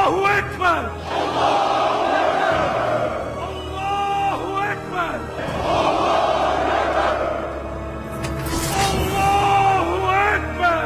अल्लाहु अकबर, अल्लाहु अकबर, अल्लाहु अकबर।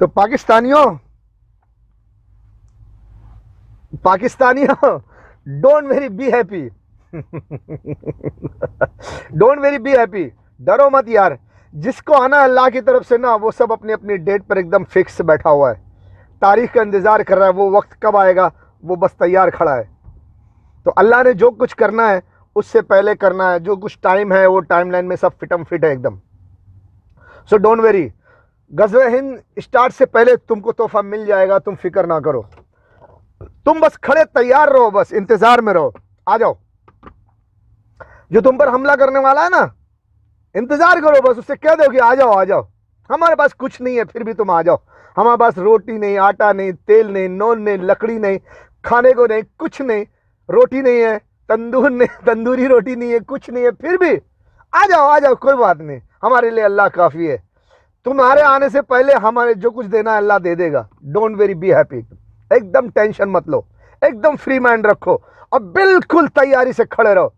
तो पाकिस्तानियों don't worry be happy, don't worry be happy, डरो मत यार। जिसको आना अल्लाह की तरफ से ना, वो सब अपनी अपनी डेट पर एकदम फिक्स बैठा हुआ है, तारीख का इंतजार कर रहा है। वो वक्त कब आएगा वो बस तैयार खड़ा है। तो अल्लाह ने जो कुछ करना है उससे पहले करना है, जो कुछ टाइम है वो टाइमलाइन में सब फिटम फिट है एकदम। सो डोंट वेरी, गज़वे हिंद स्टार्ट से पहले तुमको तोहफा मिल जाएगा, तुम फिक्र ना करो। तुम बस खड़े तैयार रहो, बस इंतजार में रहो। आ जाओ, जो तुम पर हमला करने वाला है ना, इंतजार करो बस, उससे कह दो कि आ जाओ आ जाओ, हमारे पास कुछ नहीं है फिर भी तुम आ जाओ। हमारे पास रोटी नहीं, आटा नहीं, तेल नहीं, नॉन नहीं, लकड़ी नहीं, खाने को नहीं, कुछ नहीं, रोटी नहीं है, तंदूर नहीं, तंदूरी रोटी नहीं है, कुछ नहीं है, फिर भी आ जाओ, कोई बात नहीं, हमारे लिए अल्लाह काफी है। तुम्हारे आने से पहले हमारे जो कुछ देना है अल्लाह दे देगा। डोंट वेरी बी हैप्पी, एकदम टेंशन मत लो, एकदम फ्री माइंड रखो और बिल्कुल तैयारी से खड़े रहो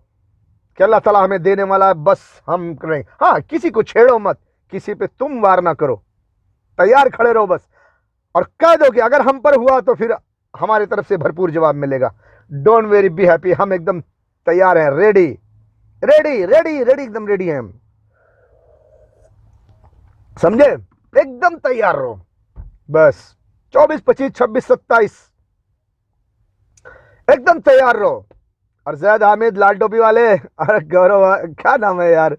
कि अल्लाह ताला हमें देने वाला है, बस हम करें। हाँ, किसी को छेड़ो मत, किसी पे तुम वार ना करो, तैयार खड़े रहो बस, और कह दो कि अगर हम पर हुआ तो फिर हमारी तरफ से भरपूर जवाब मिलेगा। डोंट वेरी बी हैप्पी, हम एकदम तैयार हैं, रेडी रेडी रेडी रेडी, एकदम रेडी हैं हम, समझे? एकदम तैयार रहो बस। 24, 25, 26, 27 एकदम तैयार रहो। और जैद हामिद लाल टोपी वाले, अरे गौरव, क्या नाम है यार,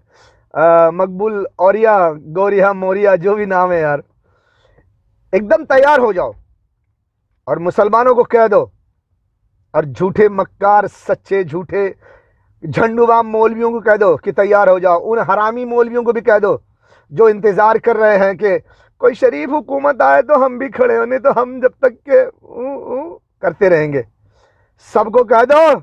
मकबूल औरिया, गौरिया मोरिया, जो भी नाम है यार, एकदम तैयार हो जाओ और मुसलमानों को कह दो, और झूठे मक्कार, सच्चे झूठे झंडूबाम मौलवियों को कह दो कि तैयार हो जाओ। उन हरामी मौलवियों को भी कह दो जो इंतजार कर रहे हैं कि कोई शरीफ हुकूमत आए तो हम भी खड़े होने, तो हम जब तक के करते रहेंगे। सबको कह दो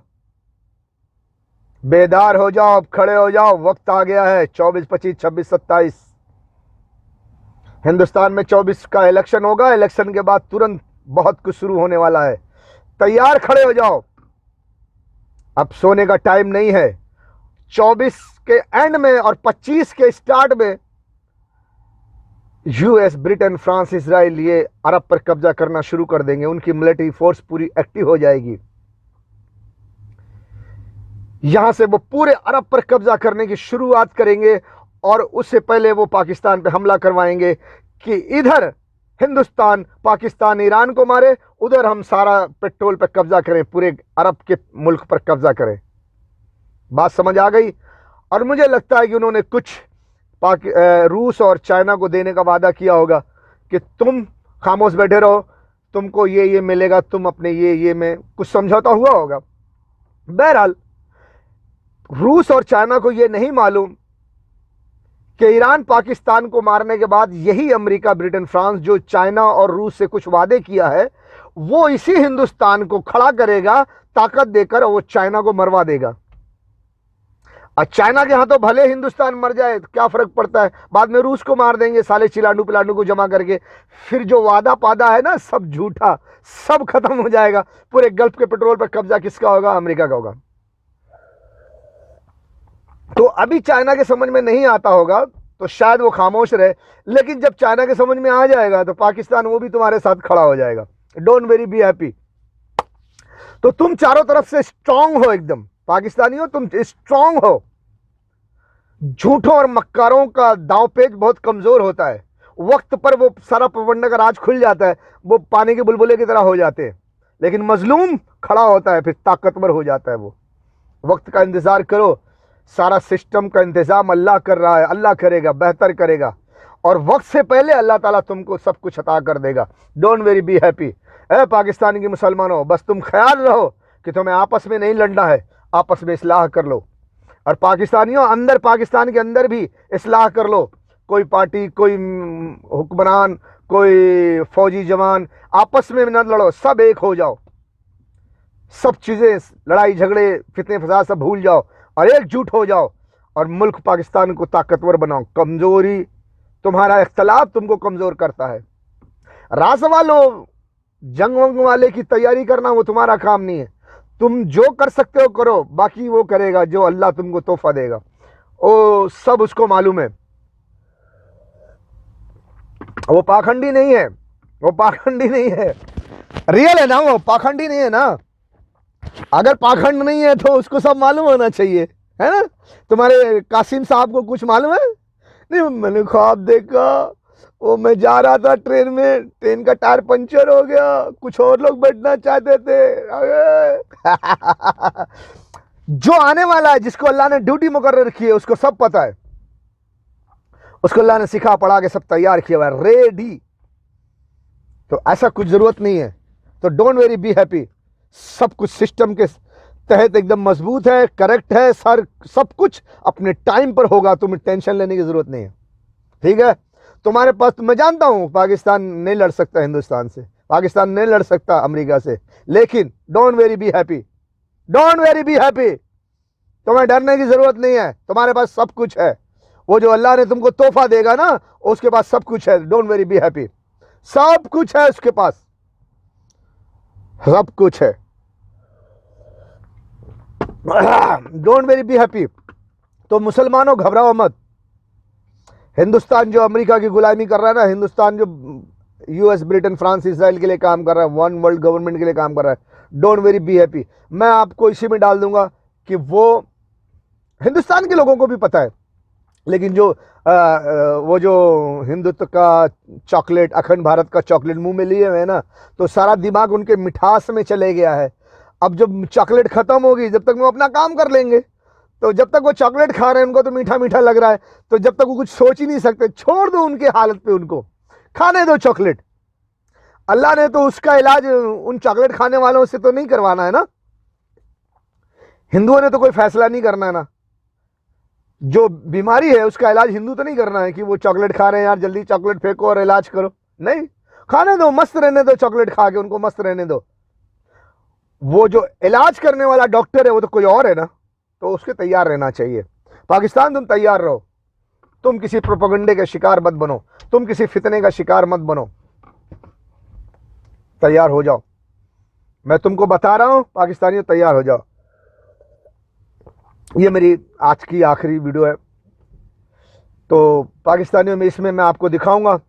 बेदार हो जाओ, अब खड़े हो जाओ, वक्त आ गया है। 24, 25, 26, 27 हिंदुस्तान में 24 का इलेक्शन होगा। इलेक्शन के बाद तुरंत बहुत कुछ शुरू होने वाला है। तैयार खड़े हो जाओ, अब सोने का टाइम नहीं है। 24 के एंड में और 25 के स्टार्ट में यूएस, ब्रिटेन, फ्रांस, इजराइल ये अरब पर कब्जा करना शुरू कर देंगे। उनकी मिलिट्री फोर्स पूरी एक्टिव हो जाएगी। यहां से वो पूरे अरब पर कब्जा करने की शुरुआत करेंगे और उससे पहले वो पाकिस्तान पे हमला करवाएंगे कि इधर हिंदुस्तान पाकिस्तान ईरान को मारे, उधर हम सारा पेट्रोल पर कब्जा करें, पूरे अरब के मुल्क पर कब्जा करें। बात समझ आ गई? और मुझे लगता है कि उन्होंने कुछ रूस और चाइना को देने का वादा किया होगा कि तुम खामोश बैठे रहो, तुमको ये मिलेगा, तुम अपने ये में कुछ समझौता हुआ होगा। बहरहाल रूस और चाइना को यह नहीं मालूम कि ईरान पाकिस्तान को मारने के बाद यही अमेरिका, ब्रिटेन, फ्रांस जो चाइना और रूस से कुछ वादे किया है, वो इसी हिंदुस्तान को खड़ा करेगा ताकत देकर, वो चाइना को मरवा देगा। और चाइना के हाथों भले हिंदुस्तान मर जाए, क्या फर्क पड़ता है, बाद में रूस को मार देंगे साले चिलांडू पिलांडू को जमा करके। फिर जो वादा पादा है ना, सब झूठा, सब खत्म हो जाएगा। पूरे गल्फ के पेट्रोल पर कब्जा किसका होगा? अमेरिका का होगा। तो अभी चाइना के समझ में नहीं आता होगा तो शायद वो खामोश रहे, लेकिन जब चाइना के समझ में आ जाएगा तो पाकिस्तान वो भी तुम्हारे साथ खड़ा हो जाएगा। Don't worry be happy. तो तुम चारों तरफ से स्ट्रांग हो, एकदम पाकिस्तानियों तुम स्ट्रांग हो। झूठों और मक्कारों का दांवपेच बहुत कमजोर होता है। वक्त पर वो सारा प्रबंधन का राज खुल जाता है, वो पानी के बुलबुले की तरह हो जाते हैं, लेकिन मजलूम खड़ा होता है, फिर ताकतवर हो जाता है वो। वक्त का इंतजार करो, सारा सिस्टम का इंतजाम अल्लाह कर रहा है, अल्लाह करेगा, बेहतर करेगा, और वक्त से पहले अल्लाह ताला तुमको सब कुछ अता कर देगा। Don't worry be happy. ए पाकिस्तान के मुसलमानों, बस तुम ख्याल रहो कि तुम्हें आपस में नहीं लड़ना है, आपस में इस्लाह कर लो। और पाकिस्तानियों, अंदर पाकिस्तान के अंदर भी इस्लाह कर लो, कोई पार्टी, कोई हुक्मरान, कोई फौजी जवान, आपस में न लड़ो, सब एक हो जाओ, सब चीज़ें, लड़ाई झगड़े फितने फसाद सब भूल जाओ और एकजुट हो जाओ और मुल्क पाकिस्तान को ताकतवर बनाओ। कमजोरी, तुम्हारा इख्तलाफ तुमको कमजोर करता है। राज वालों, जंग वंग वाले की तैयारी करना वो तुम्हारा काम नहीं है। तुम जो कर सकते हो करो, बाकी वो करेगा जो अल्लाह तुमको तोहफा देगा। ओ सब उसको मालूम है। वो पाखंडी नहीं है, वो पाखंडी नहीं है, रियल है ना, वो पाखंडी नहीं है ना। अगर पाखंड नहीं है तो उसको सब मालूम होना चाहिए, है ना। तुम्हारे कासिम साहब को कुछ मालूम है? नहीं, मैंने ख्वाब देखा, वो मैं जा रहा था ट्रेन में, ट्रेन का टायर पंचर हो गया, कुछ और लोग बैठना चाहते थे। जो आने वाला है, जिसको अल्लाह ने ड्यूटी मुकर्रर रखी है, उसको सब पता है, उसको अल्लाह ने सिखा पढ़ा के सब तैयार किया हुआ है, रेडी। तो ऐसा कुछ जरूरत नहीं है। तो डोंट वेरी, बी हैप्पी। सब कुछ सिस्टम के तहत एकदम मजबूत है, करेक्ट है, सर सब कुछ अपने टाइम पर होगा, तुम्हें टेंशन लेने की जरूरत नहीं है, ठीक है। तुम्हारे पास, मैं जानता हूं पाकिस्तान नहीं लड़ सकता हिंदुस्तान से, पाकिस्तान नहीं लड़ सकता अमेरिका से, लेकिन don't worry, be happy, don't worry, be happy. तुम्हें डरने की जरूरत नहीं है, तुम्हारे पास सब कुछ है। वो जो अल्लाह ने तुमको तोहफा देगा ना, उसके पास सब कुछ है। डोंट वेरी, बी हैप्पी, सब कुछ है उसके पास, सब कुछ है। Don't worry, be happy. तो मुसलमानों घबराओ मत। हिंदुस्तान जो अमेरिका की गुलामी कर रहा है ना, हिंदुस्तान जो यूएस, ब्रिटेन, फ्रांस, इसराइल के लिए काम कर रहा है, वन वर्ल्ड गवर्नमेंट के लिए काम कर रहा है, डोंट वेरी, बी हैप्पी। मैं आपको इसी में डाल दूंगा कि वो हिंदुस्तान के लोगों को भी पता है, लेकिन जो वो जो हिंदुत्व का चॉकलेट, अखंड भारत का चॉकलेट मुंह में लिए हुए हैं ना, तो सारा दिमाग उनके मिठास में चले गया है। अब जब चॉकलेट खत्म होगी, जब तक वो अपना काम कर लेंगे, तो जब तक वो चॉकलेट खा रहे हैं उनको तो मीठा मीठा लग रहा है, तो जब तक वो कुछ सोच ही नहीं सकते, छोड़ दो उनके हालत पे, उनको खाने दो चॉकलेट। अल्लाह ने तो उसका इलाज उन चॉकलेट खाने वालों से तो नहीं करवाना है ना, हिंदुओं ने तो कोई फैसला नहीं करना है ना। जो बीमारी है उसका इलाज हिंदू तो नहीं करना है कि वो चॉकलेट खा रहे हैं यार जल्दी चॉकलेट फेंको और इलाज करो, नहीं, खाने दो, मस्त रहने दो, चॉकलेट खा के उनको मस्त रहने दो। वो जो इलाज करने वाला डॉक्टर है वो तो कोई और है ना, तो उसके तैयार रहना चाहिए। पाकिस्तान तुम तैयार रहो, तुम किसी प्रोपेगेंडे के शिकार मत बनो, तुम किसी फितने का शिकार मत बनो, तैयार हो जाओ। मैं तुमको बता रहा हूं, पाकिस्तानियों तैयार हो जाओ। ये मेरी आज की आखिरी वीडियो है। तो पाकिस्तानियों में इसमें मैं आपको दिखाऊंगा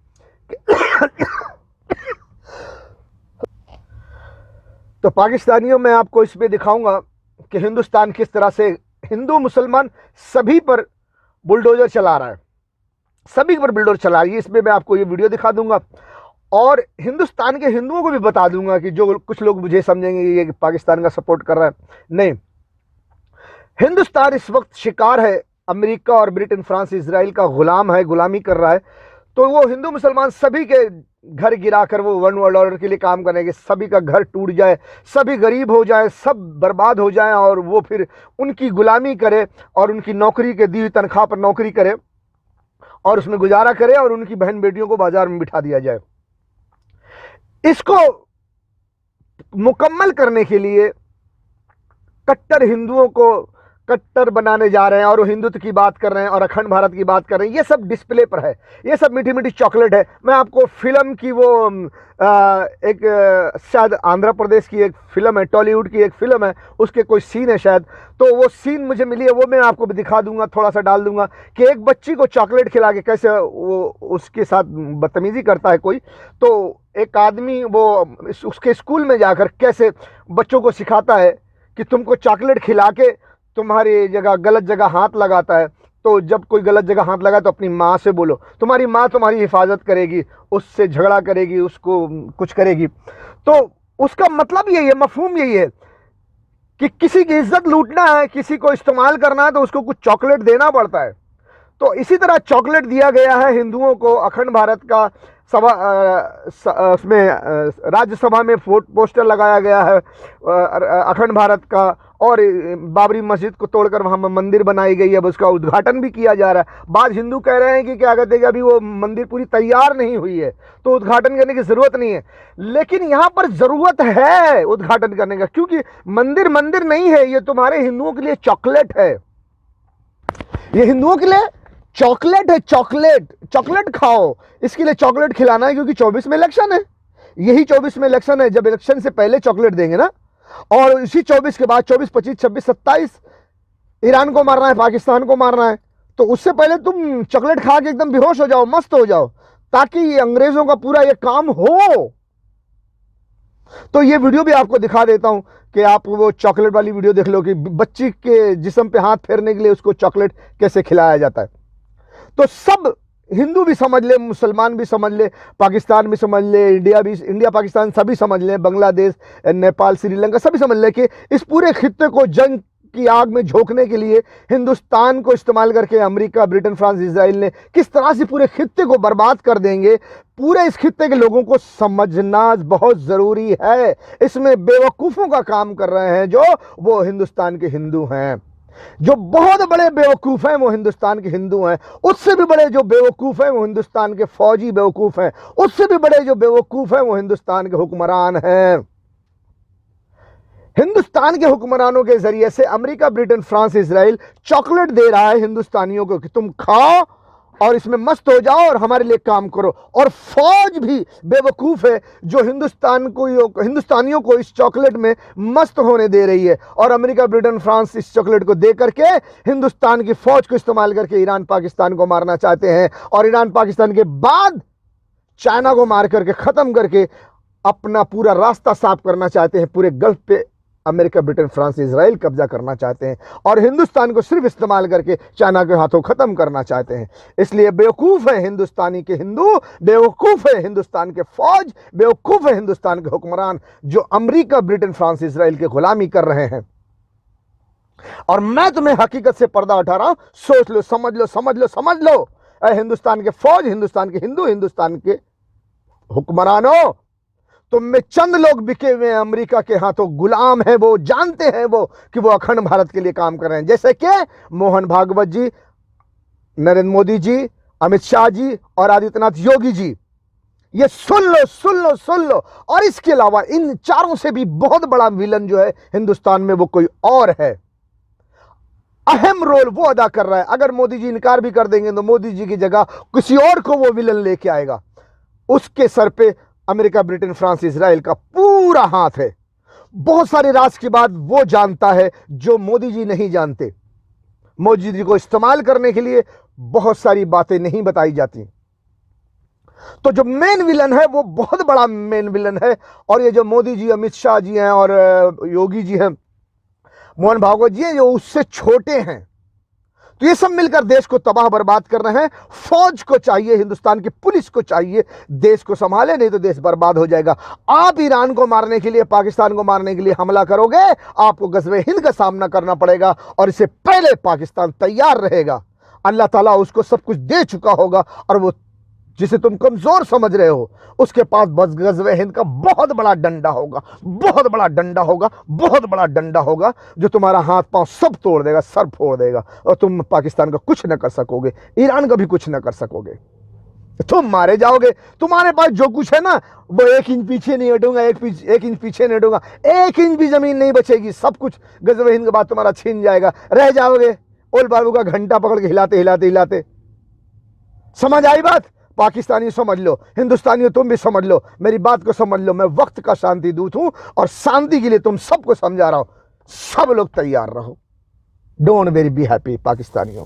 तो पाकिस्तानियों में आपको इसमें दिखाऊंगा कि हिंदुस्तान किस तरह से हिंदू मुसलमान सभी पर बुलडोजर चला रहा है, सभी पर बुलडोजर चला रही है। इसमें मैं आपको ये वीडियो दिखा दूंगा और हिंदुस्तान के हिंदुओं को भी बता दूंगा कि जो कुछ लोग मुझे समझेंगे ये पाकिस्तान का सपोर्ट कर रहा है, नहीं, हिंदुस्तान इस वक्त शिकार है, अमेरिका और ब्रिटेन, फ्रांस, इजराइल का गुलाम है, गुलामी कर रहा है। तो वो हिंदू मुसलमान सभी के घर गिराकर वो वन वर्ल्ड ऑर्डर के लिए काम करेंगे, सभी का घर टूट जाए, सभी गरीब हो जाए, सब बर्बाद हो जाए और वो फिर उनकी गुलामी करे और उनकी नौकरी के दी हुई तनख्वाह पर नौकरी करे और उसमें गुजारा करे और उनकी बहन बेटियों को बाजार में बिठा दिया जाए। इसको मुकम्मल करने के लिए कट्टर हिंदुओं को कट्टर बनाने जा रहे हैं और वो हिंदुत्व की बात कर रहे हैं और अखंड भारत की बात कर रहे हैं। ये सब डिस्प्ले पर है, ये सब मीठी मीठी चॉकलेट है। मैं आपको फिल्म की वो एक शायद आंध्र प्रदेश की एक फिल्म है, टॉलीवुड की एक फिल्म है, उसके कोई सीन है शायद, तो वो सीन मुझे मिली है, वो मैं आपको भी दिखा दूंगा, थोड़ा सा डाल दूंगा कि एक बच्ची को चॉकलेट खिला के कैसे वो उसके साथ बदतमीजी करता है कोई। तो एक आदमी वो उसके स्कूल में जाकर कैसे बच्चों को सिखाता है कि तुमको चॉकलेट खिला के तुम्हारी जगह गलत जगह हाथ लगाता है, तो जब कोई गलत जगह हाथ लगाए तो अपनी माँ से बोलो, तुम्हारी माँ तुम्हारी हिफाजत करेगी, उससे झगड़ा करेगी, उसको कुछ करेगी। तो उसका मतलब यही है, मफहूम यही है कि किसी की इज्जत लूटना है, किसी को इस्तेमाल करना है तो उसको कुछ चॉकलेट देना पड़ता है। तो इसी तरह चॉकलेट दिया गया है हिंदुओं को। अखंड भारत का सभा उसमें राज्यसभा में पोस्टर लगाया गया है अखंड भारत का, और बाबरी मस्जिद को तोड़कर वहां मंदिर बनाई गई है, अब उसका उद्घाटन भी किया जा रहा है। बाद हिंदू कह रहे हैं कि क्या कहते हैं कि अभी वो मंदिर पूरी तैयार नहीं हुई है तो उद्घाटन करने की जरूरत नहीं है, लेकिन यहां पर जरूरत है उद्घाटन करने का, क्योंकि मंदिर मंदिर नहीं है, ये तुम्हारे हिंदुओं के लिए चॉकलेट है, ये हिंदुओं के लिए चॉकलेट है। चॉकलेट चॉकलेट खाओ, इसके लिए चॉकलेट खिलाना है, क्योंकि 24 में इलेक्शन है, यही 24 में इलेक्शन है। जब इलेक्शन से पहले चॉकलेट देंगे ना, और इसी 24 के बाद 24, 25, 26, 27 ईरान को मारना है, पाकिस्तान को मारना है, तो उससे पहले तुम चॉकलेट खा के एकदम बेहोश हो जाओ, मस्त हो जाओ, ताकि ये अंग्रेजों का पूरा ये काम हो। तो ये वीडियो भी आपको दिखा देता हूं कि आप वो चॉकलेट वाली वीडियो देख लो कि बच्ची के जिस्म पे हाथ फेरने के लिए उसको चॉकलेट कैसे खिलाया जाता है। तो सब हिंदू भी समझ ले, मुसलमान भी समझ ले, पाकिस्तान भी समझ ले, इंडिया पाकिस्तान सभी समझ ले, बांग्लादेश, नेपाल, श्रीलंका सभी समझ ले कि इस पूरे खित्ते को जंग की आग में झोंकने के लिए हिंदुस्तान को इस्तेमाल करके अमेरिका, ब्रिटेन, फ्रांस, इजराइल ने किस तरह से पूरे खित्ते को बर्बाद कर देंगे। पूरे इस खित्ते के लोगों को समझना बहुत जरूरी है। इसमें बेवकूफों का काम कर रहे हैं जो वो हिंदुस्तान के हिंदू हैं, जो बहुत बड़े बेवकूफ हैं वो हिंदुस्तान के हिंदू हैं, उससे भी बड़े जो बेवकूफ हैं वो हिंदुस्तान के फौजी बेवकूफ हैं, उससे भी बड़े जो बेवकूफ हैं वो हिंदुस्तान के हुक्मरान हैं। हिंदुस्तान के हुक्मरानों के जरिए से America, Britain, France, Israel chocolate दे रहा है हिंदुस्तानियों को कि तुम खाओ और इसमें मस्त हो जाओ और हमारे लिए काम करो। और फौज भी बेवकूफ है जो हिंदुस्तानियों को इस चॉकलेट में मस्त होने दे रही है। और अमेरिका, ब्रिटेन, फ्रांस इस चॉकलेट को दे करके हिंदुस्तान की फौज को इस्तेमाल करके ईरान, पाकिस्तान को मारना चाहते हैं, और ईरान, पाकिस्तान के बाद चाइना को मार करके खत्म करके अपना पूरा रास्ता साफ करना चाहते हैं। पूरे गल्फ पे अमेरिका, ब्रिटेन, फ्रांस, इजराइल कब्जा करना चाहते हैं और हिंदुस्तान को सिर्फ इस्तेमाल करके चाइना के हाथों खत्म करना चाहते हैं। इसलिए बेवकूफ है हिंदुस्तानी के हिंदू, बेवकूफ है हिंदुस्तान के फौज, बेवकूफ है हिंदुस्तान के हुक्मरान जो अमेरिका, ब्रिटेन, फ्रांस, इजराइल के गुलामी कर रहे हैं। और मैं तुम्हें हकीकत से पर्दा उठा रहा हूं, सोच लो, समझ लो, समझ लो, समझ लो। हिंदुस्तान के फौज, हिंदुस्तान के हिंदू, हिंदुस्तान के हुक्मरानों, तुम में चंद लोग बिके हुए हैं अमेरिका के हाथों, गुलाम हैं वो, जानते हैं वो कि वो अखंड भारत के लिए काम कर रहे हैं, जैसे कि मोहन भागवत जी, नरेंद्र मोदी जी, अमित शाह जी और आदित्यनाथ योगी जी। ये सुन लो, सुन लो, सुन लो। और इसके अलावा इन चारों से भी बहुत बड़ा विलन जो है हिंदुस्तान में वो कोई और है, अहम रोल वो अदा कर रहा है। अगर मोदी जी इनकार भी कर देंगे तो मोदी जी की जगह किसी और को वो विलन लेके आएगा। उसके सर पे अमेरिका, ब्रिटेन, फ्रांस, इजराइल का पूरा हाथ है। बहुत सारे राज की बात वो जानता है जो मोदी जी नहीं जानते। मोदी जी को इस्तेमाल करने के लिए बहुत सारी बातें नहीं बताई जाती। तो जो मेन विलन है वो बहुत बड़ा मेन विलन है। और ये जो मोदी जी, अमित शाह जी हैं और योगी जी हैं, मोहन भागवत जी हैं, जो उससे छोटे हैं। तो ये सब मिलकर देश को तबाह बर्बाद कर रहे हैं। फौज को चाहिए, हिंदुस्तान की पुलिस को चाहिए देश को संभाले, नहीं तो देश बर्बाद हो जाएगा। आप ईरान को मारने के लिए, पाकिस्तान को मारने के लिए हमला करोगे, आपको गज़वे हिंद का सामना करना पड़ेगा और इससे पहले पाकिस्तान तैयार रहेगा। अल्लाह ताला उसको सब कुछ दे चुका होगा और वो जिसे तुम कमजोर समझ रहे हो उसके पास बस गज़वे हिंद का बहुत बड़ा डंडा होगा, बहुत बड़ा डंडा होगा, बहुत बड़ा डंडा होगा जो तुम्हारा हाथ पांव सब तोड़ देगा, सर फोड़ देगा और तुम पाकिस्तान का कुछ न कर सकोगे, ईरान का भी कुछ न कर सकोगे। तुम मारे जाओगे। तुम्हारे पास जो कुछ है ना वो 1 इंच पीछे नहीं हटूंगा, 1 इंच पीछे नहीं हटूंगा, 1 इंच भी जमीन नहीं बचेगी। सब कुछ गज़वे हिंद के बाद तुम्हारा छीन जाएगा, रह जाओगे ओल बाबू का घंटा पकड़ के हिलाते हिलाते हिलाते। समझ आई बात? पाकिस्तानी समझ लो, हिंदुस्तानियों तुम भी समझ लो, मेरी बात को समझ लो। मैं वक्त का शांति दूत हूं और शांति के लिए तुम सबको समझा रहा हूं। सब लोग तैयार रहो। डोंट वेरी बी हैप्पी पाकिस्तानियों।